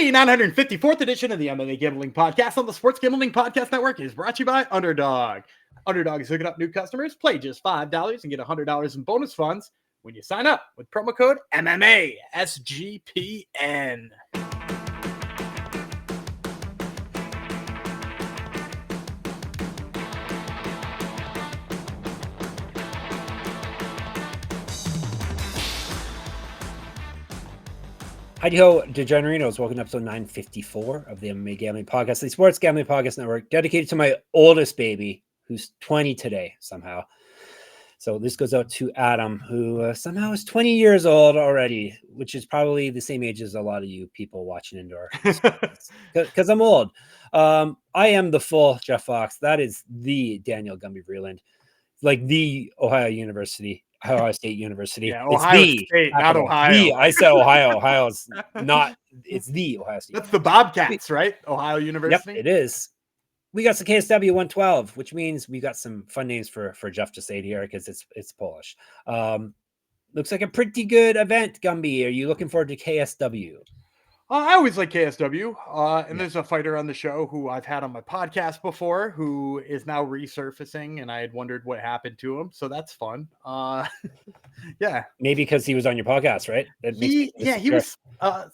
The 954th edition of the MMA Gambling Podcast on the Sports Gambling Podcast Network is brought to you by Underdog. Underdog is hooking up new customers. Play just $5 and get $100 in bonus funds when you sign up with promo code MMA SGPN. Hi-ho, Degenerinos. Welcome to episode 954 of the MMA Gambling Podcast, the Sports Gambling Podcast Network, dedicated to my oldest baby, who's 20 today somehow. So this goes out to Adam, who somehow is 20 years old already, which is probably the same age as a lot of you people watching indoor. Because I'm old. I am the full Jeff Fox. That is the Daniel Gumby Vreeland, like the Ohio State University. Yeah, Ohio State, not Ohio. I said Ohio. Ohio's not. It's the Ohio State. That's the Bobcats, right? Ohio University. Yep, it is. We got some KSW 112, which means we got some fun names for Jeff to say here because it's Polish. Looks like a pretty good event, Gumby. Are you looking forward to KSW? I always like KSW, and there's a fighter on the show who I've had on my podcast before who is now resurfacing, and I had wondered what happened to him, so that's fun. Yeah. Maybe because he was on your podcast, right? He was. I'll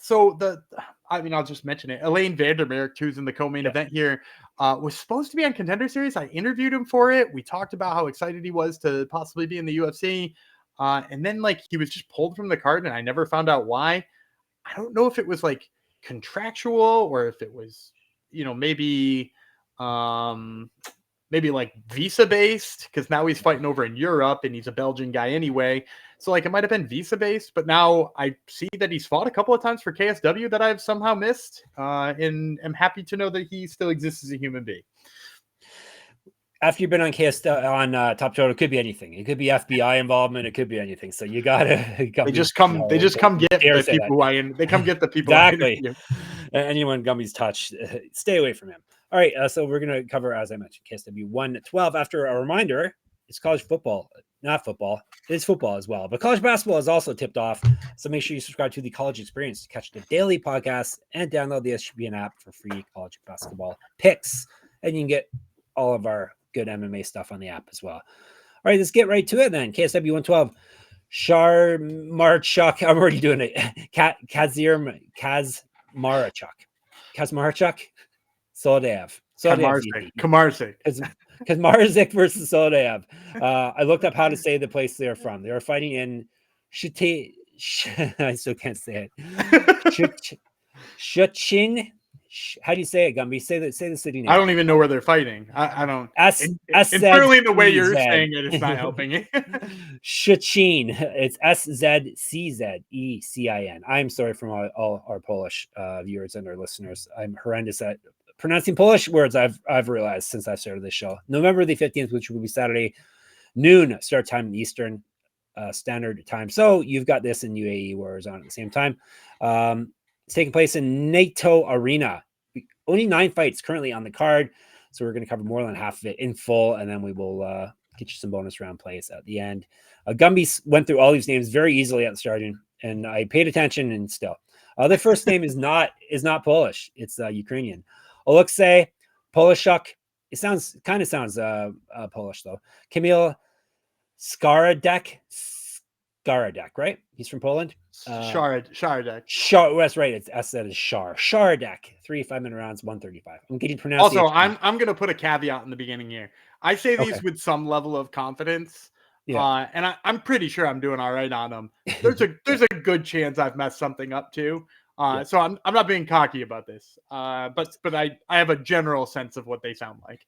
just mention it. Alain Vandermerk, who's in the co-main event here, was supposed to be on Contender Series. I interviewed him for it. We talked about how excited he was to possibly be in the UFC, and then he was just pulled from the card, and I never found out why. I don't know if it was contractual or if it was, maybe visa based, because now he's fighting over in Europe and he's a Belgian guy anyway. So it might have been visa based, but now I see that he's fought a couple of times for KSW that I've somehow missed. And I'm happy to know that he still exists as a human being. After you've been on Top Total, it could be anything. It could be FBI involvement. It could be anything. So you gotta. They just come get the people. They come get the people. Exactly. Anyone Gumby's touched, stay away from him. All right. So we're gonna cover, as I mentioned, KSW 112. After a reminder, it's college football, not football. It's football as well, but college basketball is also tipped off. So make sure you subscribe to the College Experience to catch the daily podcast and download the SGPN app for free college basketball picks, and you can get all of our good MMA stuff on the app as well. All right, let's get right to it then. KSW 112. Kaczmarczyk. I'm already doing it. Kaczmarczyk. Soldaev. Kaczmarczyk versus Soldaev. I looked up how to say the place they're from. They are fighting in I still can't say it. Szczecin. How do you say it, Gumby? Say the city name. I don't even know where they're fighting. I don't. Internally, the way you're saying it's not helping it. Szczecin. It's SZCZECIN. I'm sorry from all our Polish viewers and our listeners. I'm horrendous at pronouncing Polish words. I've realized since I started this show. November the 15th, which will be Saturday noon start time in Eastern Standard Time. So you've got this in UAE Warriors on at the same time. It's taking place in NATO Arena. Only 9 fights currently on the card, so we're going to cover more than half of it in full, and then we will get you some bonus round plays at the end. Gumby went through all these names very easily at the starting, and I paid attention. And still, the first name is not Polish; it's Ukrainian. Oleksii, Polischuck. It sounds Polish though. Kamil, Szkaradek, right? He's from Poland. Szkaradek. That's right. It's S that is Szkaradek. 3 5-minute rounds, 135. I'm getting pronounced. Also, I'm going to put a caveat in the beginning here. I say these with some level of confidence. Yeah. And I'm pretty sure I'm doing all right on them. There's a good chance I've messed something up too. So I'm not being cocky about this. But I have a general sense of what they sound like.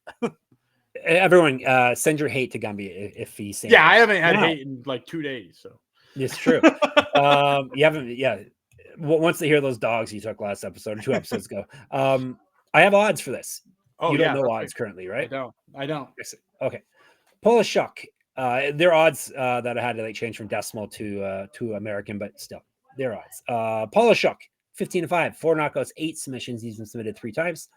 Everyone, send your hate to Gumby if he's saying. Yeah, I haven't had hate in 2 days. So it's true. You haven't. Yeah. Once they hear those dogs you took last episode or 2 episodes ago, I have odds for this. Oh, you don't know odds currently, right? I don't. Okay. Polischuck. Their odds that I had to change from decimal to American, but still, their odds. Polischuck, 15-5, 4 knockouts, 8 submissions. He's been submitted 3 times,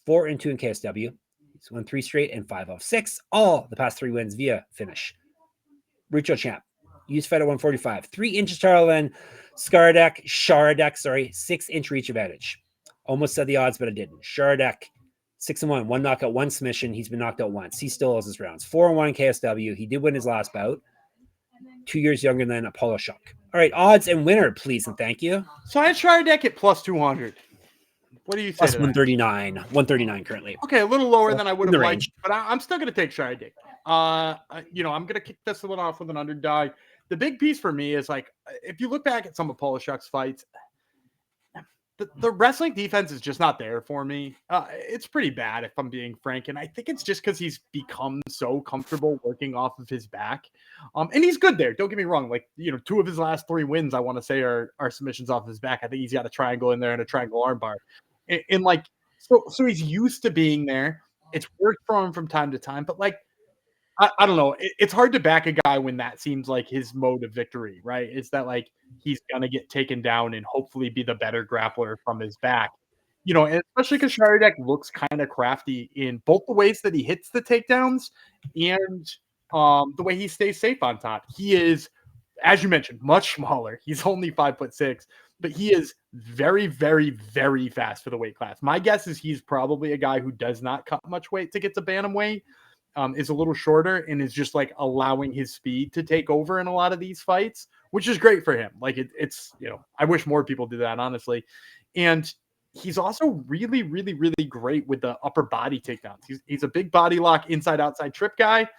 4-2 in KSW. He's won 3 straight and 5 of 6. All the past 3 wins via finish. Regional champ. Used fight at 145. 3 inches taller than Szkaradek, 6-inch reach advantage. Almost said the odds, but I didn't. Szkaradek, 6-1, 1 knockout, 1 submission. He's been knocked out once. He still has his rounds. 4-1 KSW. He did win his last bout. 2 years younger than Polischuck. All right, odds and winner, please and thank you. So I had Szkaradek at plus 200. What do you say? Plus 139. 139 currently. Okay, a little lower than I would have liked, range. but I'm still going to take Szkaradek. I'm going to kick this one off with an underdog. The big piece for me is like, if you look back at some of Polischuck's fights, the wrestling defense is just not there for me. It's pretty bad, if I'm being frank. And I think it's just because he's become so comfortable working off of his back. And he's good there. Don't get me wrong. Like, 2 of his last 3 wins, I want to say, are submissions off his back. I think he's got a triangle in there and a triangle armbar. And like, so he's used to being there. It's worked for him from time to time. But like, I don't know. It's hard to back a guy when that seems like his mode of victory, right? Is that like he's going to get taken down and hopefully be the better grappler from his back, and especially because Szkaradek looks kind of crafty in both the ways that he hits the takedowns and the way he stays safe on top. He is, as you mentioned, much smaller. He's only 5'6", but he is very, very, very fast for the weight class. My guess is he's probably a guy who does not cut much weight to get to bantamweight. Is a little shorter and is just like allowing his speed to take over in a lot of these fights, which is great for him. Like it's I wish more people did that, honestly. And he's also really, really, really great with the upper body takedowns. He's a big body lock, inside outside trip guy.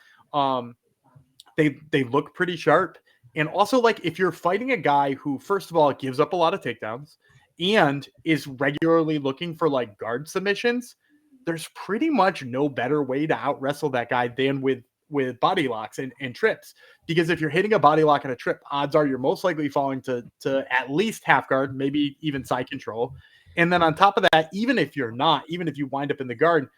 They look pretty sharp. And also, like, if you're fighting a guy who, first of all, gives up a lot of takedowns and is regularly looking for like guard submissions, there's pretty much no better way to out wrestle that guy than with body locks and trips. Because if you're hitting a body lock and a trip, odds are you're most likely falling to at least half guard, maybe even side control. And then on top of that, even if you wind up in the guard,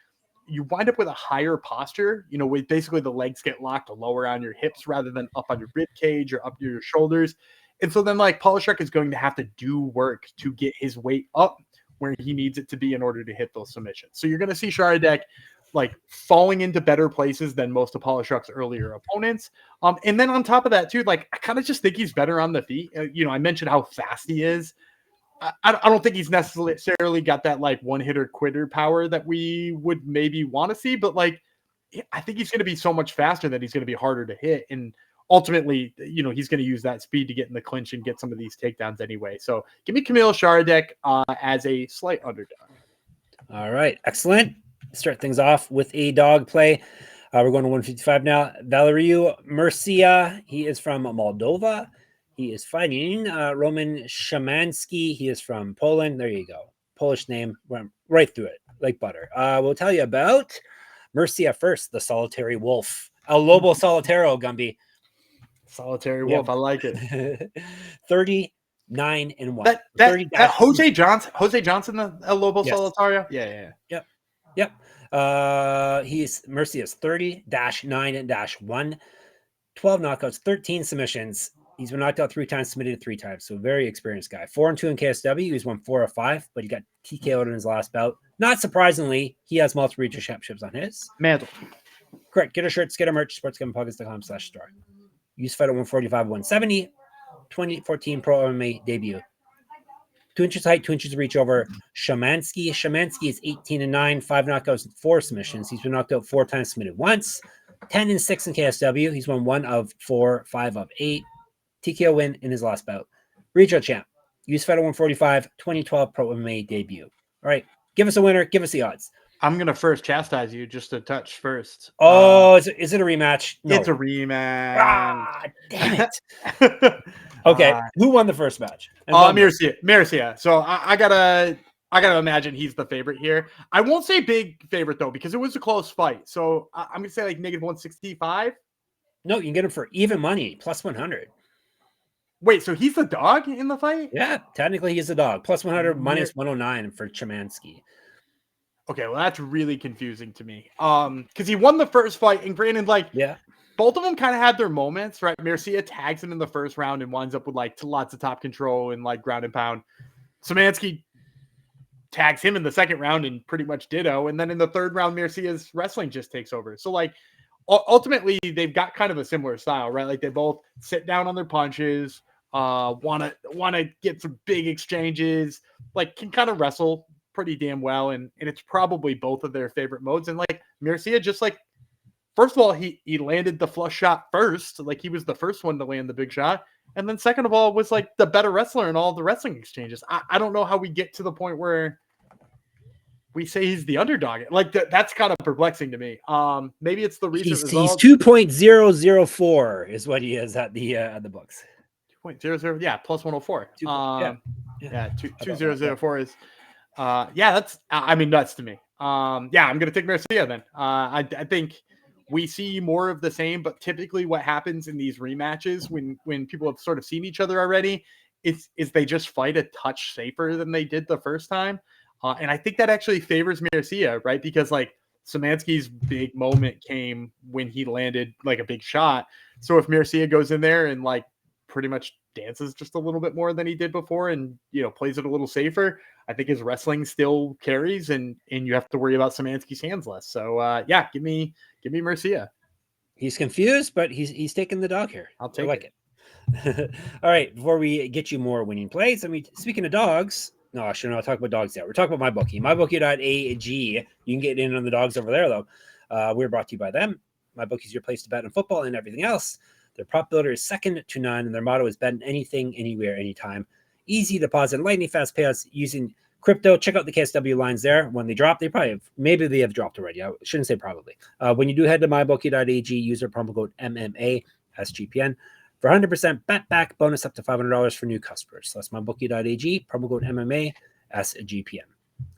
you wind up with a higher posture, with basically the legs get locked lower on your hips rather than up on your rib cage or up near your shoulders. And so then like Polischuck is going to have to do work to get his weight up where he needs it to be in order to hit those submissions. So you're going to see Szkaradek like falling into better places than most of Polischuck's earlier opponents. And then on top of that too, like I kind of just think he's better on the feet. I mentioned how fast he is. I don't think he's necessarily got that like one hitter quitter power that we would maybe want to see, but like, I think he's going to be so much faster that he's going to be harder to hit. And ultimately, he's going to use that speed to get in the clinch and get some of these takedowns anyway. So give me Kamil Szkaradek as a slight underdog. All right. Excellent. Start things off with a dog play. We're going to 155 now. Valeriu Mircea. He is from Moldova. He is fighting Roman Szymański. He is from Poland. There you go. Polish name. Went right through it like butter. We'll tell you about Mircea first, the solitary wolf. El Lobo Solitario, Gumby. Solitary wolf. I like it. 39-1. That Jose Johnson, the El Lobo Solitario. Yeah. Yep. He's Mircea's 30-9-1. 12 knockouts, 13 submissions. He's been knocked out 3 times, submitted 3 times. So very experienced guy. 4-2 in KSW. He's won 4 of 5, but he got TKO'd in his last bout. Not surprisingly, he has multiple regional championships on his mantle. Correct. Get our shirts, get our merch, sportsgamblingpockets.com/store. Use fight at 145, 170, 2014 Pro MMA debut. 2 inches height, 2 inches reach over Szymański. Szymański is 18-9, 5 knockouts, 4 submissions. He's been knocked out 4 times, submitted once. 10-6 in KSW. He's won 1 of 4, 5 of 8. TKO win in his last bout. Regional champ. Use fight at 145, 2012 Pro MMA debut. All right. Give us a winner. Give us the odds. I'm going to first chastise you just a touch first. Oh, is it a rematch? No. It's a rematch. Ah, damn it. Okay. Who won the first match? Mircea. So I gotta imagine he's the favorite here. I won't say big favorite though, because it was a close fight. So I'm gonna say like -165. No, you can get him for even money, +100. Wait, so he's the dog in the fight? Yeah, technically he's the dog. +100, -109 for Szymański. Okay, well that's really confusing to me. Because he won the first fight, and granted, like, both of them kind of had their moments, right? Mircea tags him in the first round and winds up with like lots of top control and like ground and pound. Szymański tags him in the second round and pretty much ditto, and then in the third round, Mircea's wrestling just takes over. So like, ultimately, they've got kind of a similar style, right? Like they both sit down on their punches, want to get some big exchanges, like can kind of wrestle pretty damn well, and it's probably both of their favorite modes. And like Mircea, just like, first of all, he landed the flush shot first, like he was the first one to land the big shot, and then second of all was like the better wrestler in all the wrestling exchanges. I don't know how we get to the point where we say he's the underdog. Like that's kind of perplexing to me. Maybe it's the recent results. He's 2.004 is what he is at the books. 2.00, yeah, plus 104. Yeah, 2004 is that's nuts to me. I'm gonna take Mircea then. I think we see more of the same, but typically what happens in these rematches when people have sort of seen each other already is they just fight a touch safer than they did the first time. And I think that actually favors Mircea, right? Because like Szymański's big moment came when he landed like a big shot. So if Mircea goes in there and like pretty much dances just a little bit more than he did before and, plays it a little safer, I think his wrestling still carries and you have to worry about Szymański's hands less. So give me Mircea. He's confused, but he's taking the dog here. I'll take it. All right. Before we get you more winning plays, speaking of dogs, no, I shouldn't talk about dogs yet. We're talking about MyBookie. MyBookie.ag. You can get in on the dogs over there, though. We're brought to you by them. MyBookie is your place to bet on football and everything else. Their prop builder is second to none, and their motto is bet on anything, anywhere, anytime. Easy deposit, lightning fast payouts using crypto. Check out the KSW lines there. When they drop, they have dropped already. I shouldn't say probably. When you do head to MyBookie.ag, use our promo code MMA SGPN for 100% bet back bonus up to $500 for new customers. So that's MyBookie.ag, promo code MMA SGPN.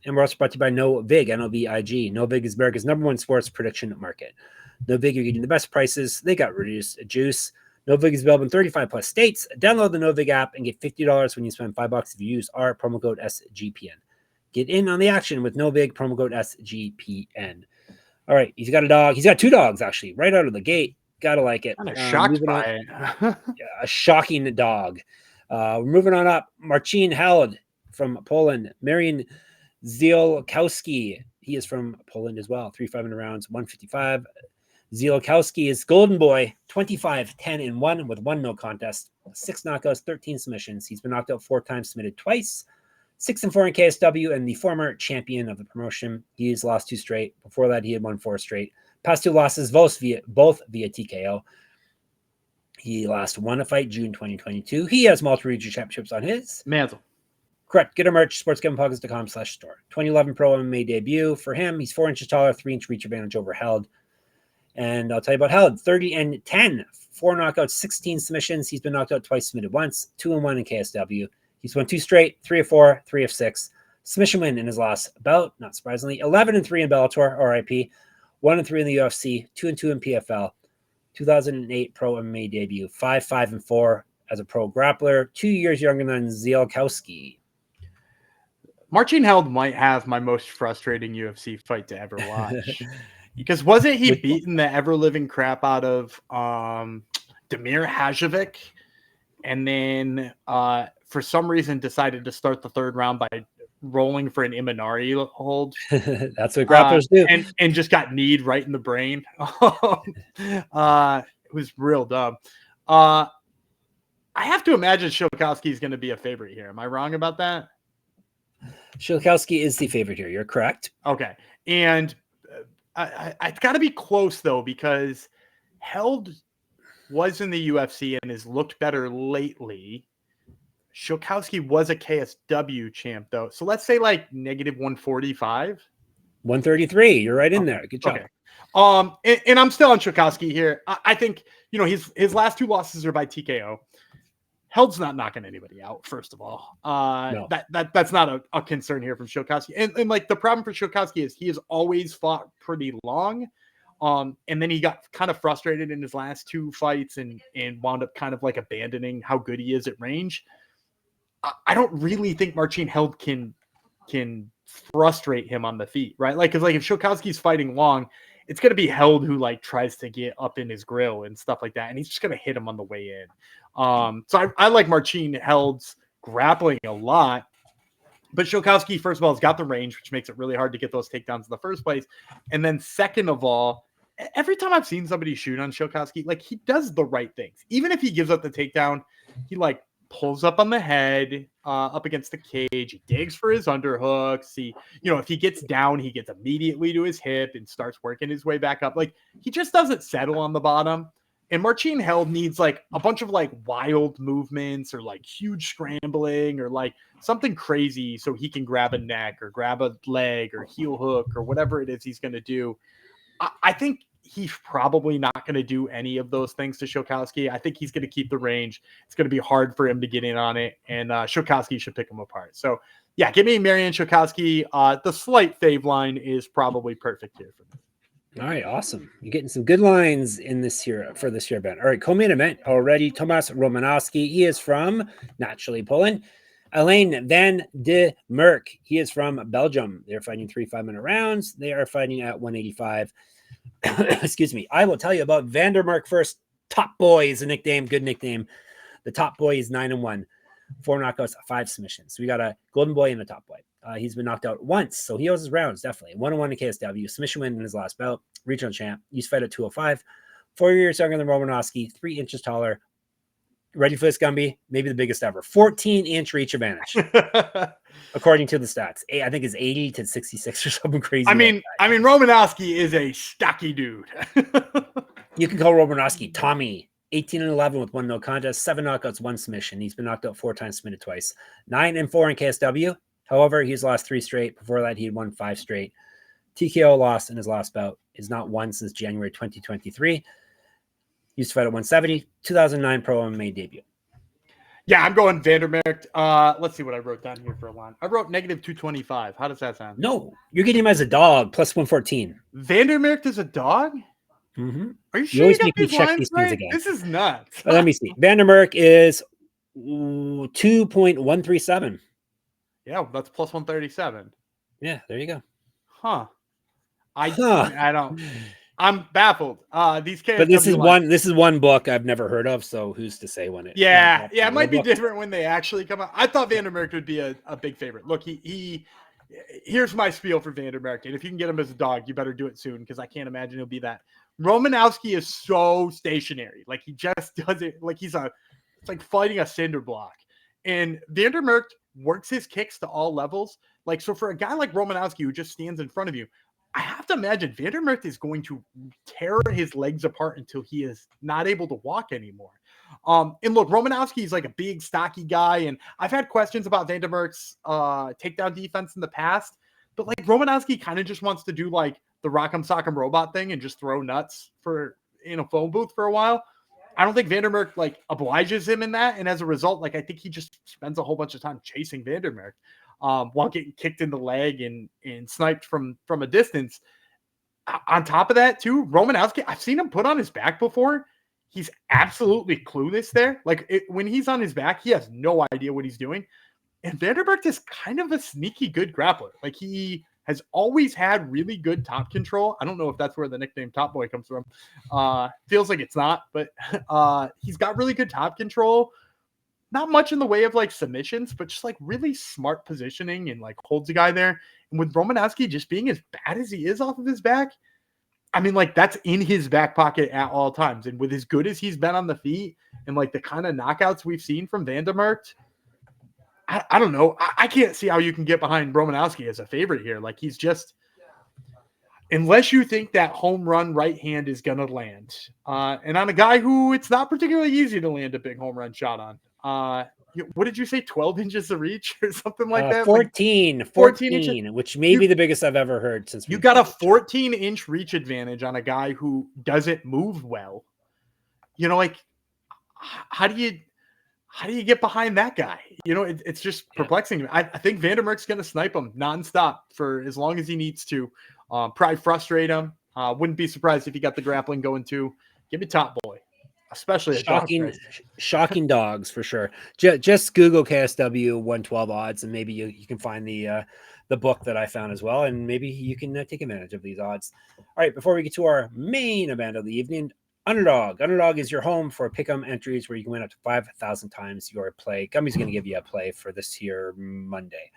And we're also brought to you by NoVig, NOVIG. NoVig is America's #1 sports prediction market. NoVig, you're getting the best prices. They got reduced juice. NoVig is available in 35 plus states. Download the NoVig app and get $50 when you spend $5 if you use our promo code SGPN. Get in on the action with NoVig, promo code SGPN. All right, he's got a dog. He's got two dogs, actually, right out of the gate. Gotta like it. I'm shocked by it. A shocking dog. We're moving on up. Marcin held from Poland. Marian Ziółkowski. He is from Poland as well. 3-5 rounds, 155. Ziółkowski is golden boy, 25-10-1 with 1 no contest, 6 knockouts, 13 submissions. He's been knocked out 4 times, submitted twice, 6-4 in KSW, and the former champion of the promotion. He's lost 2 straight. Before that, he had won 4 straight. Past 2 losses, both via TKO. He last won a fight June 2022. He has multiple regional championships on his mantle. Correct. Get our merch, sportsgamblingpockets.com/store. 2011 Pro MMA debut. For him, he's 4 inches taller, 3-inch reach advantage over Held. And I'll tell you about Held. 30-10, 4 knockouts, 16 submissions. He's been knocked out twice, submitted once, 2-1 in KSW. He's won 2 straight, 3 of 4, 3 of 6. Submission win in his last bout, not surprisingly. 11-3 in Bellator, RIP. 1-3 in the UFC, 2-2 in PFL. 2008 Pro MMA debut, 5-5-4 as a pro grappler. 2 years younger than Ziółkowski. Marcin Held might have my most frustrating UFC fight to ever watch. Because wasn't he beating the ever-living crap out of Damir Hajovic, and then for some reason decided to start the 3rd round by rolling for an Imanari hold. That's what grapplers do. And just got kneed right in the brain. It was real dumb. I have to imagine Ziółkowski is going to be a favorite here. Am I wrong about that? Ziółkowski is the favorite here. You're correct. Okay. And it's got to be close, though, because Held was in the UFC and has looked better lately. Ziółkowski was a KSW champ, though. So let's say like -145. 133. You're right in there. Good job. Okay. And I'm still on Ziółkowski here. I think, his last 2 losses are by TKO. Held's not knocking anybody out, first of all. No. That's not a concern here from Ziółkowski. And like the problem for Ziółkowski is he has always fought pretty long. And then he got kind of frustrated in his last 2 fights and wound up kind of like abandoning how good he is at range. I don't really think Marcin Held can frustrate him on the feet, right? Like, because like if Ziółkowski's fighting long, it's going to be Held who like tries to get up in his grill and stuff like that. And he's just going to hit him on the way in. So I like Marcin Held's grappling a lot, but Ziółkowski, first of all, has got the range, which makes it really hard to get those takedowns in the first place. And then second of all, every time I've seen somebody shoot on Ziółkowski, like he does the right things. Even if he gives up the takedown, he like pulls up on the head, up against the cage. He digs for his underhooks. If he gets down, he gets immediately to his hip and starts working his way back up. Like, he just doesn't settle on the bottom. And Marcin held needs like a bunch of like wild movements or like huge scrambling or like something crazy so he can grab a neck or grab a leg or heel hook or whatever it is he's going to do. I think he's probably not going to do any of those things to Ziółkowski. I think he's going to keep the range. It's going to be hard for him to get in on it, and Ziółkowski should pick him apart. So, yeah, give me Marian Ziółkowski. The slight fave line is probably perfect here for me. All right, awesome. You're getting some good lines in this here for this year event. All right, co-main event already. Tomasz Romanowski. He is from, naturally, Poland. Alain van de Merckt. He is from Belgium. They're fighting 3 5-minute rounds. They are fighting at 185. Excuse me. I will tell you about Van der Merckt first. Top Boy is a nickname. Good nickname. The Top Boy is 9-1. 4 knockouts, 5 submissions. So we got a Golden Boy and a Top Boy. He's been knocked out once, so he owes his rounds, definitely. 1-1 in KSW. Submission win in his last bout. Regional champ. Used to fight at 205. 4 years younger than Romanowski. 3 inches taller. Ready for this, Gumby? Maybe the biggest ever. 14-inch reach advantage, according to the stats. I think it's 80 to 66 or something crazy. I mean, Romanowski is a stocky dude. You can call Romanowski Tommy. 18-11 with 1 no contest, 7 knockouts, 1 submission. He's been knocked out 4 times, submitted twice. 9-4 in KSW. However, he's lost 3 straight. Before that, he had won 5 straight. TKO loss in his last bout is not won since January 2023. Used to fight at 170, 2009 pro MMA debut. Yeah, I'm going Van der Merckt. Let's see what I wrote down here for a line. I wrote -225. How does that sound? No, you're getting him as a dog, plus 114. Van der Merckt is a dog? Mm-hmm. Are you sure You always got make me these check lines these things right? again. This is nuts. Let me see. Van der Merckt is 2.137. Yeah, that's plus 137. Yeah, there you go. Huh. I don't. I'm baffled. These KSW But this is lines, this is one book I've never heard of, so who's to say when it? Yeah, it might be different when they actually come out. I thought Van der Merckt would be a big favorite. Look, here's my spiel for Van der Merckt, and if you can get him as a dog, you better do it soon because I can't imagine he'll be that. Romanowski is so stationary, like he just does it like it's like fighting a cinder block. And Van der Merckt works his kicks to all levels. Like, so for a guy like Romanowski who just stands in front of you, I have to imagine Van der Merckt is going to tear his legs apart until he is not able to walk anymore. And look, Romanowski is like a big, stocky guy, and I've had questions about Van der Merckt's takedown defense in the past, but like Romanowski kind of just wants to do like the Rock'em Sock'em Robot thing and just throw nuts in a phone booth for a while. I don't think Van der Merckt like obliges him in that, and as a result, like I think he just spends a whole bunch of time chasing Van der Merckt. While getting kicked in the leg and sniped from a distance. On top of that, too, Romanowski, I've seen him put on his back before. He's absolutely clueless there. Like, when he's on his back, he has no idea what he's doing. And Van der Merckt is kind of a sneaky good grappler. Like, he has always had really good top control. I don't know if that's where the nickname Top Boy comes from. Feels like it's not, but he's got really good top control. Not much in the way of like submissions, but just like really smart positioning and like holds a guy there. And with Romanowski just being as bad as he is off of his back, I mean, like that's in his back pocket at all times. And with as good as he's been on the feet and like the kind of knockouts we've seen from Van der Merckt, I don't know. I can't see how you can get behind Romanowski as a favorite here. Like he's just, unless you think that home run right hand is going to land. And on a guy who it's not particularly easy to land a big home run shot on. What did you say? 12 inches of reach or something like that? 14 inches, which may be the biggest I've ever heard since. You got a 14-inch reach advantage on a guy who doesn't move well. You know, like how do you get behind that guy? You know, it's just perplexing. I think Van der Merckt's going to snipe him nonstop for as long as he needs to. Probably frustrate him. Wouldn't be surprised if he got the grappling going too. Give me Top Boy. Especially shocking dogs for sure. Just Google KSW 112 odds, and maybe you can find the book that I found as well, and maybe you can take advantage of these odds. All right, before we get to our main event of the evening, Underdog. Underdog is your home for pick'em entries where you can win up to 5,000 times your play. Gummy's going to give you a play for this here Monday.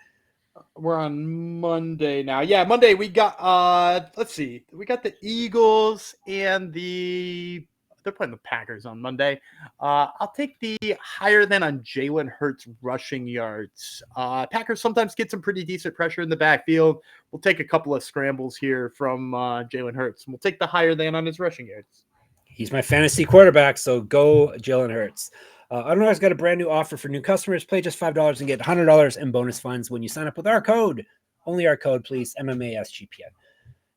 We're on Monday now. Yeah, Monday we got let's see. We got the Eagles and the they're playing the Packers on Monday. I'll take the higher than on Jalen Hurts rushing yards. Packers sometimes get some pretty decent pressure in the backfield. We'll take a couple of scrambles here from Jalen Hurts. We'll take the higher than on his rushing yards. He's my fantasy quarterback, so go Jalen Hurts. Underdog's got a brand new offer for new customers. Play just $5 and get $100 in bonus funds when you sign up with our code. Only our code, please. MMA SGPN.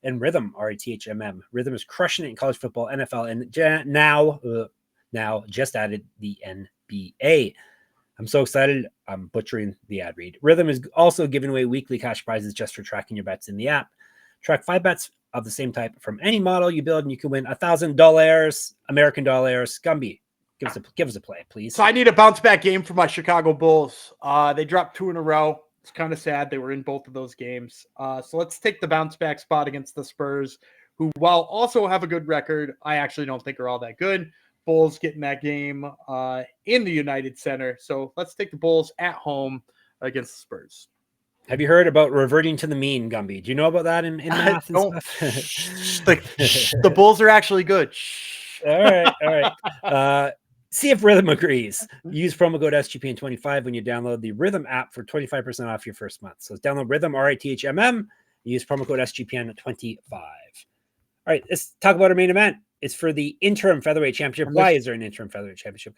And Rhythm, RATHMM. Rhythm is crushing it in college football, NFL, and now just added the NBA. I'm so excited. I'm butchering the ad read. Rhythm is also giving away weekly cash prizes just for tracking your bets in the app. Track 5 bets of the same type from any model you build, and you can win $1,000 American dollars. Gumby, give us a play, please. So I need a bounce back game for my Chicago Bulls. They dropped 2 in a row. It's kind of sad. They were in both of those games. So let's take the bounce back spot against the Spurs, who, while also have a good record, I actually don't think are all that good. Bulls getting that game in the United Center. So let's take the Bulls at home against the Spurs. Have you heard about reverting to the mean, Gumby? Do you know about that in math and stuff? The Bulls are actually good. All right. See if Rhythm agrees. Use promo code SGPN25 when you download the Rhythm app for 25% off your first month. So download Rhythm, RATHMM. Use promo code SGPN25. All right, let's talk about our main event. It's for the interim featherweight championship. Why is there an interim featherweight championship?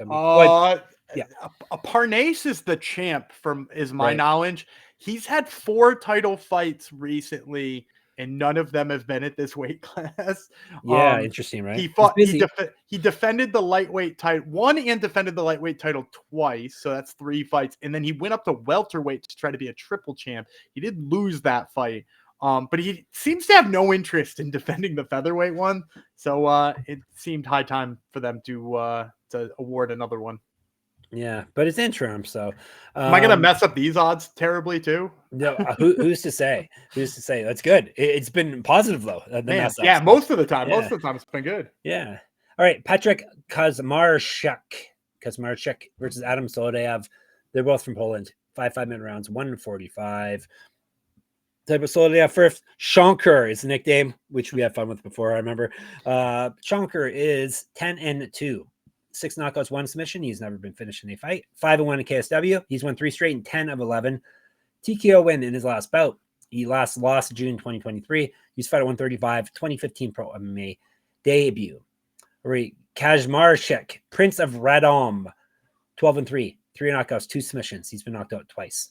Parnasse is the champ is my Right. knowledge. He's had 4 title fights recently, and none of them have been at this weight class. Yeah, interesting, right? He defended the lightweight title, won and defended the lightweight title twice, so that's 3 fights. And then he went up to welterweight to try to be a triple champ. He did lose that fight, but he seems to have no interest in defending the featherweight one. So it seemed high time for them to award another one. Yeah, but it's interim, so am I going to mess up these odds terribly too? No, who's to say? Who's to say? That's good. It's been positive though. Yeah, most of the time. Yeah. Most of the time, it's been good. Yeah. All right, Patryk Kaczmarczyk versus Adam Soldaev. They're both from Poland. 5-minute rounds, 145. Type of Soldaev first. Shonker is the nickname, which we had fun with before. I remember. Shonker is 10-2. 6 knockouts, 1 submission. He's never been finished in a fight. 5-1 in KSW. He's won 3 straight and 10 of 11. TKO win in his last bout. He last lost June 2023. He's fought at 135, 2015 Pro MMA debut. All right, Kaczmarczyk, Prince of Radom, 12-3, 3 knockouts, 2 submissions. He's been knocked out twice.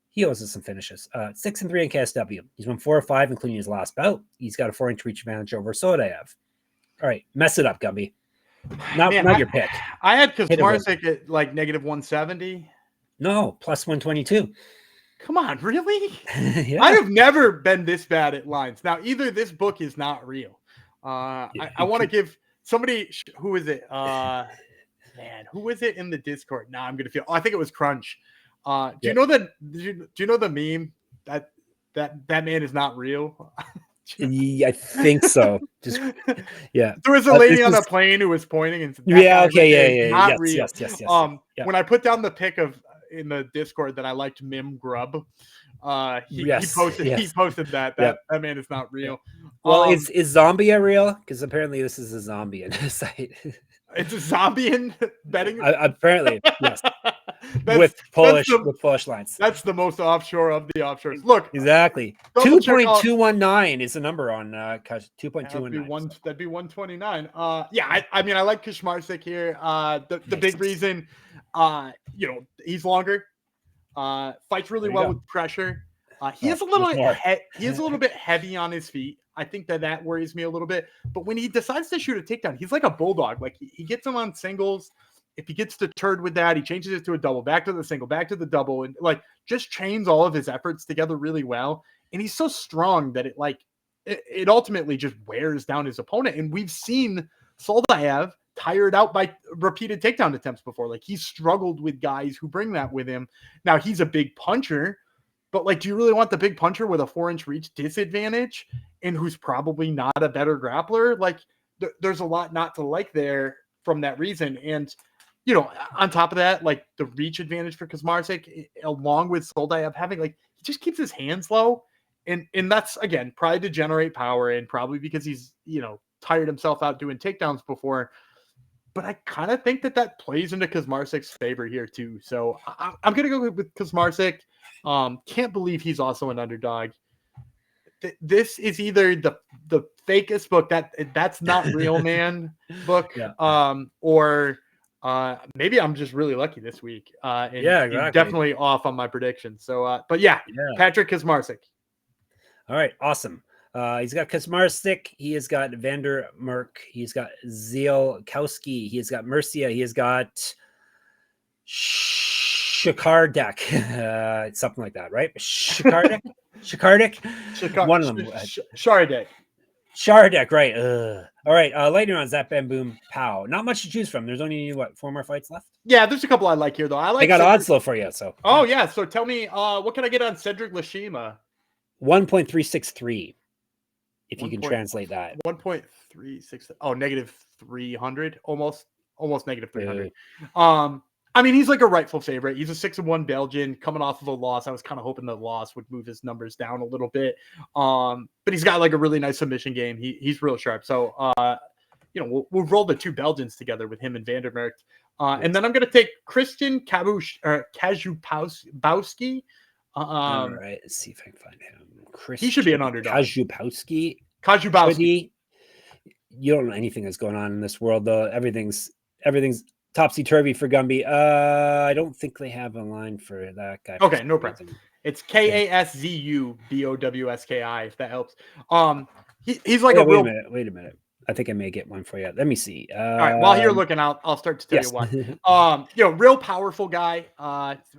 He owes us some finishes. 6-3 in KSW. He's won 4 of 5, including his last bout. He's got a 4-inch reach advantage over Soldaev. All right, mess it up, Gumby. Not your pick. I had Kaczmarczyk at like -170. No, plus 122. Come on, really? Yeah. I have never been this bad at lines. Now, either this book is not real. I want to give somebody, who is it? Who is it in the Discord? Now I'm gonna feel. I think it was Crunch. Do you know that? Do you know the meme that man is not real? I think so. Just yeah. There was a lady on a plane who was pointing and said, not real. Yes. When I put down the pic in the Discord that I liked Mim Grub, he posted that that man is not real. Well, is Zombia real? Because apparently this is a Zombian site. It's a Zombian betting. Apparently, yes. With Polish lines. That's the most offshore of the offshores. Look, exactly. 2.219 is the number on 2.219. That'd be 129. I mean, I like Kaczmarczyk here. The big reason, he's longer. Fights really well with pressure. He is a little bit heavy on his feet. I think that worries me a little bit. But when he decides to shoot a takedown, he's like a bulldog. Like he gets him on singles. If he gets deterred with that, he changes it to a double, back to the single, back to the double, and like just chains all of his efforts together really well. And he's so strong that it ultimately just wears down his opponent. And we've seen Soldaev tired out by repeated takedown attempts before. Like he's struggled with guys who bring that with him. Now he's a big puncher, but like, do you really want the big puncher with a 4-inch reach disadvantage and who's probably not a better grappler? Like there's a lot not to like there from that reason. And on top of that, like the reach advantage for Kaczmarczyk, along with Soldaev having he just keeps his hands low. And that's, again, probably to generate power and probably because he's, tired himself out doing takedowns before. but I kind of think that plays into Kaczmarczyk's favor here too. So I'm going to go with Kaczmarczyk. Can't believe he's also an underdog. This is either the fakest book that's not real, man book, or maybe I'm just really lucky this week. And exactly. Definitely off on my prediction. So, but Patryk Kaczmarczyk. All right, awesome. He's got Kaczmarczyk. He has got Merckt. He's got Ziółkowski. He has got Mircea. He has got Szkaradek. Something like that, right? Szkaradek? One of them. Szkaradek, right. All right, lightning round, Zap, Bam, Boom, Pow. Not much to choose from. There's only, 4 more fights left? Yeah, there's a couple I like here, though. I got Oddslow for you, so. Oh, yeah, so tell me, what can I get on Cedric Lashima? 1.363, if you can translate that. 1.36. Oh, negative 300, almost negative 300. Yeah. I mean, he's like a rightful favorite. He's a 6-1 Belgian coming off of a loss. I was kind of hoping the loss would move his numbers down a little bit. But he's got like a really nice submission game. He's real sharp. So, we'll roll the 2 Belgians together with him and Merckt. And then I'm going to take Christian Kazubowski. All right, let's see if I can find him. He should be an underdog. Kazubowski. You don't know anything that's going on in this world, though. Everything's topsy-turvy for Gumby. I don't think they have a line for that guy. Okay, no problem. It's Kazubowski, if that helps. He's like wait a minute. I think I may get one for you. Let me see. All right, while you're looking, I'll start to tell you what. Real powerful guy,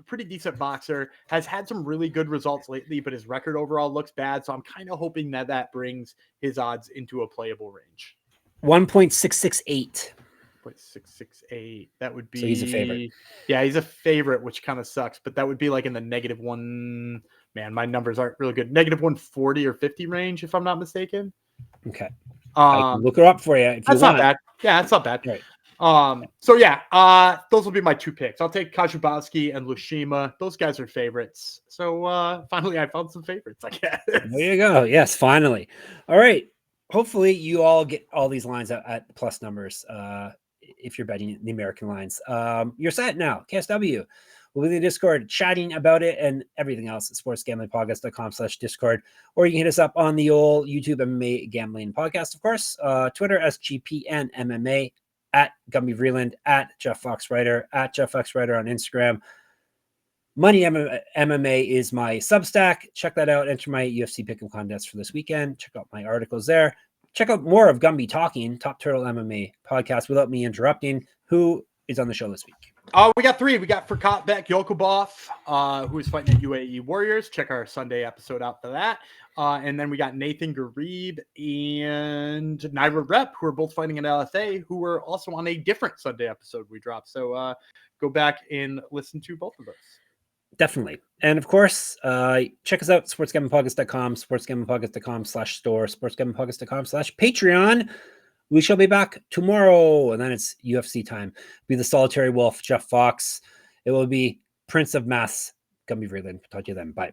pretty decent boxer, has had some really good results lately, but his record overall looks bad. So I'm kind of hoping that brings his odds into a playable range. 1.668. 0.668. That would be. So he's a favorite. Yeah, he's a favorite, which kind of sucks. But that would be like in the -1. Man, my numbers aren't really good. -140 or 50 range, if I'm not mistaken. Okay. I can look her up for you. If that's you not bad. Yeah, that's not bad. Right. So those will be my 2 picks. I'll take Kazubowski and Lashima. Those guys are favorites. So finally, I found some favorites, I guess. There you go. Yes, finally. All right. Hopefully, you all get all these lines at plus numbers. If you're betting the American lines, you're set now. KSW. We'll be in the Discord chatting about it and everything else at sportsgamblingpodcast.com/Discord. Or you can hit us up on the old YouTube MMA Gambling Podcast, of course. Twitter, SGPN MMA, at Gumby Vreeland, at Jeff Fox Writer, at Jeff Fox Writer on Instagram. Money MMA is my Substack. Check that out. Enter my UFC Pick'em contest for this weekend. Check out my articles there. Check out more of Gumby Talking, Top Turtle MMA podcast without me interrupting. Who is on the show this week? We got 3. We got Furkatbek Yokubov, who is fighting at UAE Warriors. Check our Sunday episode out for that. And then we got Nathan Garib and Naira Rep, who are both fighting at LFA, who were also on a different Sunday episode we dropped. So go back and listen to both of those. Definitely. And of course, check us out, sportsgamblingpodcast.com, sportsgamblingpodcast.com/store, sportsgamblingpodcast.com/Patreon. We shall be back tomorrow, and then it's UFC time. It'll be the Solitary Wolf, Jeff Fox. It will be Prince of Maths, Gumby Vreeland. Talk to you then. Bye.